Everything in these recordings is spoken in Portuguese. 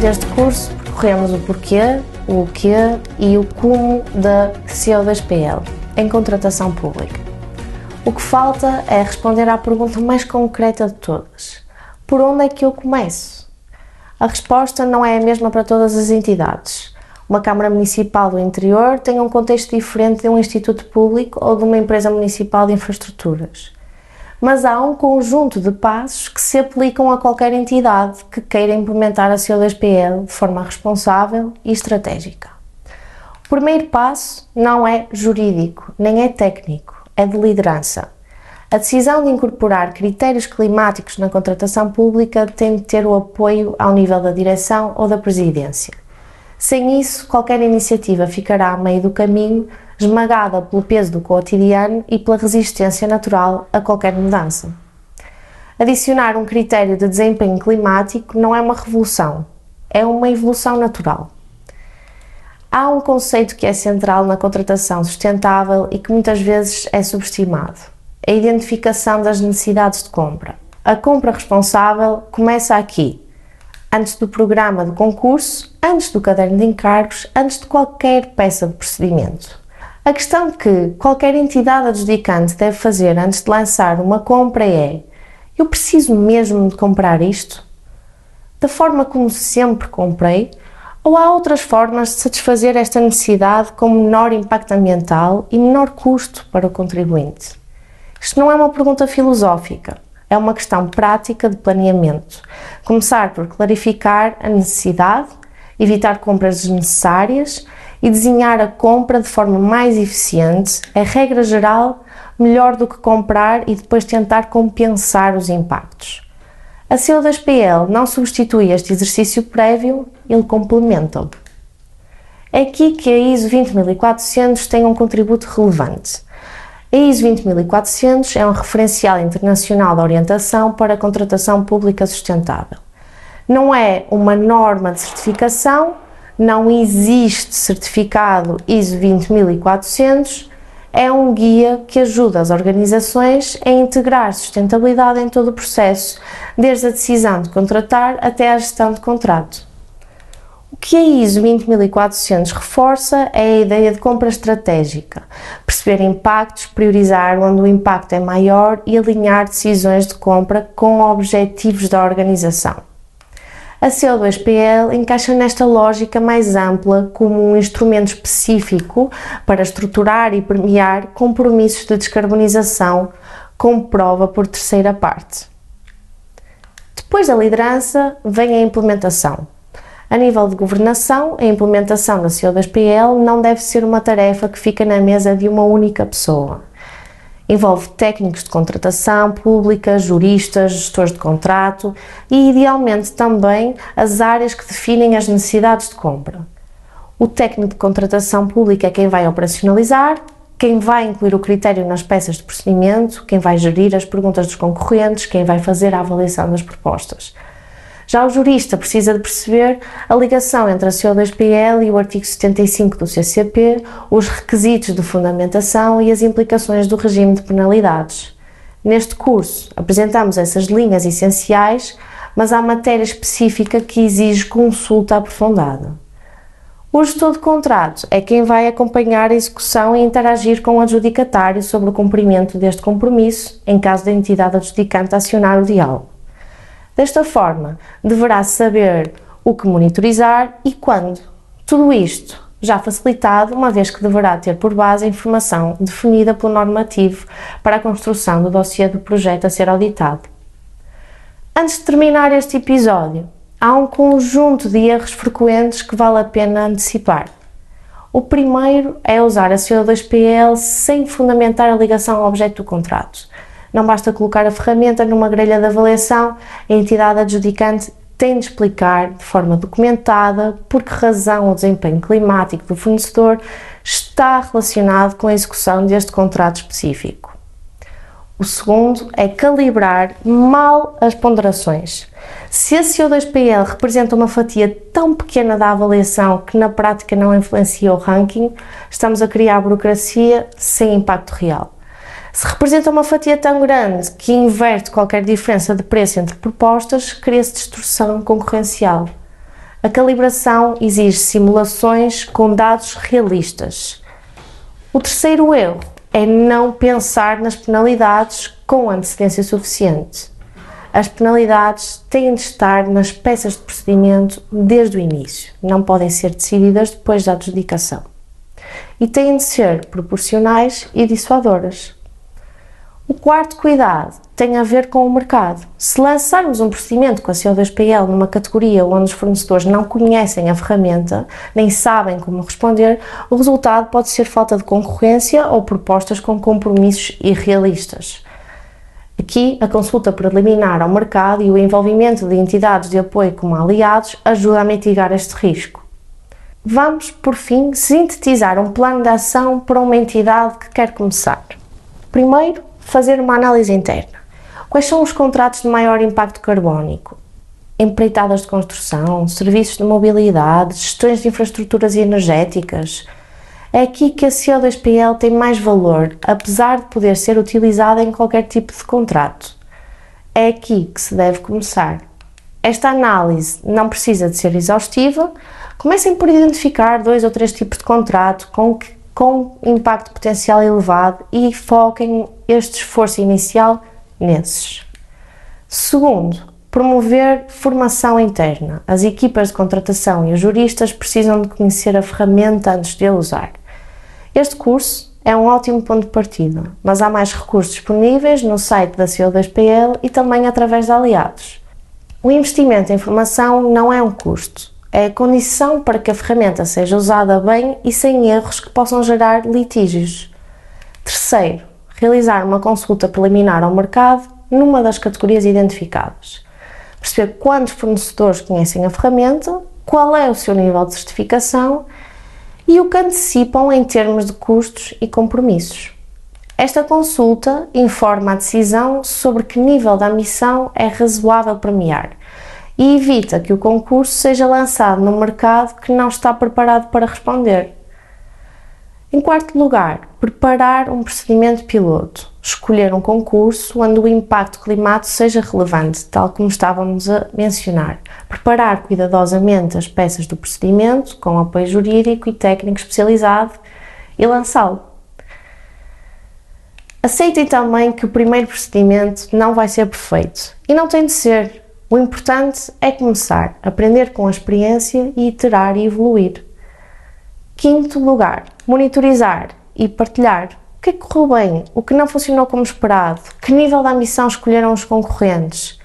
deste curso, percorremos o porquê, o quê e o como da CO2PL em contratação pública. O que falta é responder à pergunta mais concreta de todas: por onde é que eu começo? A resposta não é a mesma para todas as entidades. Uma Câmara Municipal do interior tem um contexto diferente de um instituto público ou de uma empresa municipal de infraestruturas. Mas há um conjunto de passos que se aplicam a qualquer entidade que queira implementar a CO2PL de forma responsável e estratégica. O primeiro passo não é jurídico, nem é técnico, é de liderança. A decisão de incorporar critérios climáticos na contratação pública tem de ter o apoio ao nível da direção ou da presidência. Sem isso, qualquer iniciativa ficará a meio do caminho, esmagada pelo peso do cotidiano e pela resistência natural a qualquer mudança. Adicionar um critério de desempenho climático não é uma revolução, é uma evolução natural. Há um conceito que é central na contratação sustentável e que muitas vezes é subestimado: a identificação das necessidades de compra. A compra responsável começa aqui, antes do programa de concurso, antes do caderno de encargos, antes de qualquer peça de procedimento. A questão que qualquer entidade adjudicante deve fazer antes de lançar uma compra é: eu preciso mesmo de comprar isto? Da forma como sempre comprei? Ou há outras formas de satisfazer esta necessidade com menor impacto ambiental e menor custo para o contribuinte? Isto não é uma pergunta filosófica, é uma questão prática de planeamento. Começar por clarificar a necessidade, evitar compras desnecessárias e desenhar a compra de forma mais eficiente é, regra geral, melhor do que comprar e depois tentar compensar os impactos. A CO2PL não substitui este exercício prévio, ele complementa-o. É aqui que a ISO 20400 tem um contributo relevante. A ISO 20400 é um referencial internacional de orientação para a contratação pública sustentável. Não é uma norma de certificação, não existe certificado ISO 20400, é um guia que ajuda as organizações a integrar sustentabilidade em todo o processo, desde a decisão de contratar até a gestão de contrato. O que a ISO 20400 reforça é a ideia de compra estratégica, perceber impactos, priorizar onde o impacto é maior e alinhar decisões de compra com objetivos da organização. A CO2PL encaixa nesta lógica mais ampla como um instrumento específico para estruturar e premiar compromissos de descarbonização com prova por terceira parte. Depois da liderança vem a implementação. A nível de governação, a implementação da CO2PL não deve ser uma tarefa que fica na mesa de uma única pessoa. Envolve técnicos de contratação pública, juristas, gestores de contrato e, idealmente, também as áreas que definem as necessidades de compra. O técnico de contratação pública é quem vai operacionalizar, quem vai incluir o critério nas peças de procedimento, quem vai gerir as perguntas dos concorrentes, quem vai fazer a avaliação das propostas. Já o jurista precisa de perceber a ligação entre a CO2PL e o artigo 75 do CCP, os requisitos de fundamentação e as implicações do regime de penalidades. Neste curso, apresentamos essas linhas essenciais, mas há matéria específica que exige consulta aprofundada. O gestor de contrato é quem vai acompanhar a execução e interagir com o adjudicatário sobre o cumprimento deste compromisso, em caso da entidade adjudicante acionar o diálogo. Desta forma, deverá saber o que monitorizar e quando. Tudo isto já facilitado, uma vez que deverá ter por base a informação definida pelo normativo para a construção do dossiê do projeto a ser auditado. Antes de terminar este episódio, há um conjunto de erros frequentes que vale a pena antecipar. O primeiro é usar a CO2PL sem fundamentar a ligação ao objeto do contrato. Não basta colocar a ferramenta numa grelha de avaliação, a entidade adjudicante tem de explicar de forma documentada por que razão o desempenho climático do fornecedor está relacionado com a execução deste contrato específico. O segundo é calibrar mal as ponderações. Se a CO2PL representa uma fatia tão pequena da avaliação que na prática não influencia o ranking, estamos a criar burocracia sem impacto real. Se representa uma fatia tão grande que inverte qualquer diferença de preço entre propostas, cria-se distorção concorrencial. A calibração exige simulações com dados realistas. O terceiro erro é não pensar nas penalidades com antecedência suficiente. As penalidades têm de estar nas peças de procedimento desde o início, não podem ser decididas depois da adjudicação. E têm de ser proporcionais e dissuadoras. O quarto cuidado tem a ver com o mercado. Se lançarmos um procedimento com a CO2PL numa categoria onde os fornecedores não conhecem a ferramenta, nem sabem como responder, o resultado pode ser falta de concorrência ou propostas com compromissos irrealistas. Aqui, a consulta preliminar ao mercado e o envolvimento de entidades de apoio como aliados ajuda a mitigar este risco. Vamos, por fim, sintetizar um plano de ação para uma entidade que quer começar. Primeiro, fazer uma análise interna. Quais são os contratos de maior impacto carbónico? Empreitadas de construção, serviços de mobilidade, gestões de infraestruturas energéticas. É aqui que a CO2PL tem mais valor, apesar de poder ser utilizada em qualquer tipo de contrato. É aqui que se deve começar. Esta análise não precisa de ser exaustiva. Comecem por identificar 2 ou 3 tipos de contrato com impacto potencial elevado e foquem este esforço inicial nesses. Segundo, promover formação interna. As equipas de contratação e os juristas precisam de conhecer a ferramenta antes de a usar. Este curso é um ótimo ponto de partida, mas há mais recursos disponíveis no site da CO2PL e também através de aliados. O investimento em formação não é um custo. É a condição para que a ferramenta seja usada bem e sem erros que possam gerar litígios. Terceiro, realizar uma consulta preliminar ao mercado numa das categorias identificadas. Perceber quantos fornecedores conhecem a ferramenta, qual é o seu nível de certificação e o que antecipam em termos de custos e compromissos. Esta consulta informa a decisão sobre que nível da missão é razoável premiar e evita que o concurso seja lançado num mercado que não está preparado para responder. Em quarto lugar, preparar um procedimento piloto. Escolher um concurso onde o impacto climático seja relevante, tal como estávamos a mencionar. Preparar cuidadosamente as peças do procedimento, com apoio jurídico e técnico especializado, e lançá-lo. Aceitem também que o primeiro procedimento não vai ser perfeito, e não tem de ser. O importante é começar, aprender com a experiência e iterar e evoluir. Quinto lugar, monitorizar e partilhar. O que correu bem? O que não funcionou como esperado? Que nível da missão escolheram os concorrentes?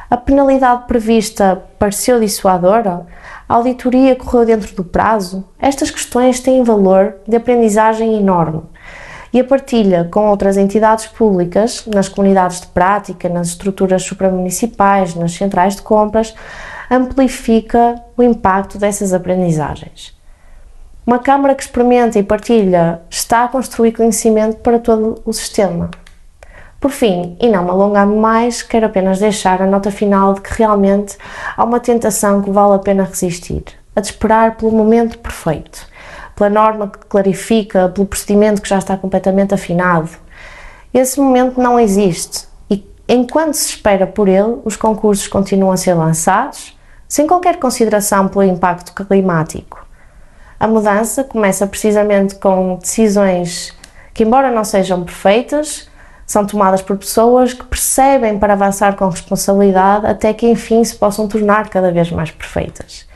A penalidade prevista pareceu dissuadora? A auditoria correu dentro do prazo? Estas questões têm valor de aprendizagem enorme. E a partilha com outras entidades públicas, nas comunidades de prática, nas estruturas supramunicipais, nas centrais de compras, amplifica o impacto dessas aprendizagens. Uma Câmara que experimenta e partilha está a construir conhecimento para todo o sistema. Por fim, e não me alongando mais, quero apenas deixar a nota final de que realmente há uma tentação que vale a pena resistir, a de esperar pelo momento perfeito, pela norma que clarifica, pelo procedimento que já está completamente afinado. Esse momento não existe e, enquanto se espera por ele, os concursos continuam a ser lançados, sem qualquer consideração pelo impacto climático. A mudança começa precisamente com decisões que, embora não sejam perfeitas, são tomadas por pessoas que percebem para avançar com responsabilidade até que, enfim, se possam tornar cada vez mais perfeitas.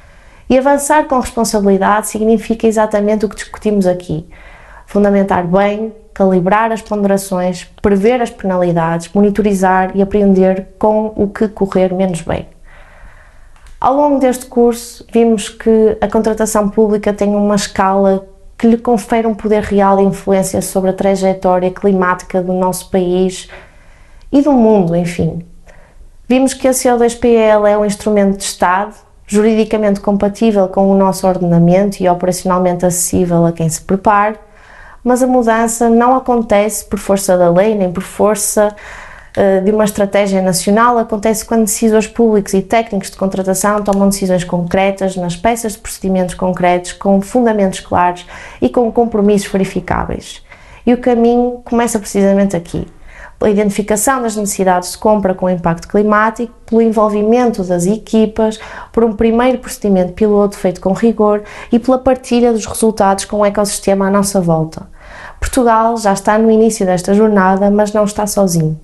E avançar com responsabilidade significa exatamente o que discutimos aqui. Fundamentar bem, calibrar as ponderações, prever as penalidades, monitorizar e aprender com o que correr menos bem. Ao longo deste curso, vimos que a contratação pública tem uma escala que lhe confere um poder real de influência sobre a trajetória climática do nosso país e do mundo, enfim. Vimos que a CO2PL é um instrumento de Estado, juridicamente compatível com o nosso ordenamento e operacionalmente acessível a quem se prepare, mas a mudança não acontece por força da lei, nem por força de uma estratégia nacional, acontece quando decisores públicos e técnicos de contratação tomam decisões concretas nas peças de procedimentos concretos, com fundamentos claros e com compromissos verificáveis. E o caminho começa precisamente aqui. pela identificação das necessidades de compra com impacto climático, pelo envolvimento das equipas, por um primeiro procedimento piloto feito com rigor e pela partilha dos resultados com o ecossistema à nossa volta. Portugal já está no início desta jornada, mas não está sozinho.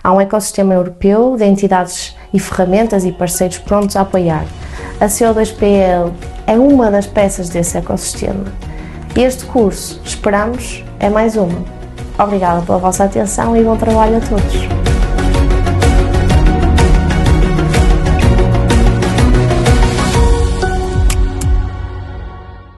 Há um ecossistema europeu de entidades e ferramentas e parceiros prontos a apoiar. A CO2PL é uma das peças desse ecossistema. Este curso, esperamos, é mais uma. Obrigada pela vossa atenção e bom trabalho a todos.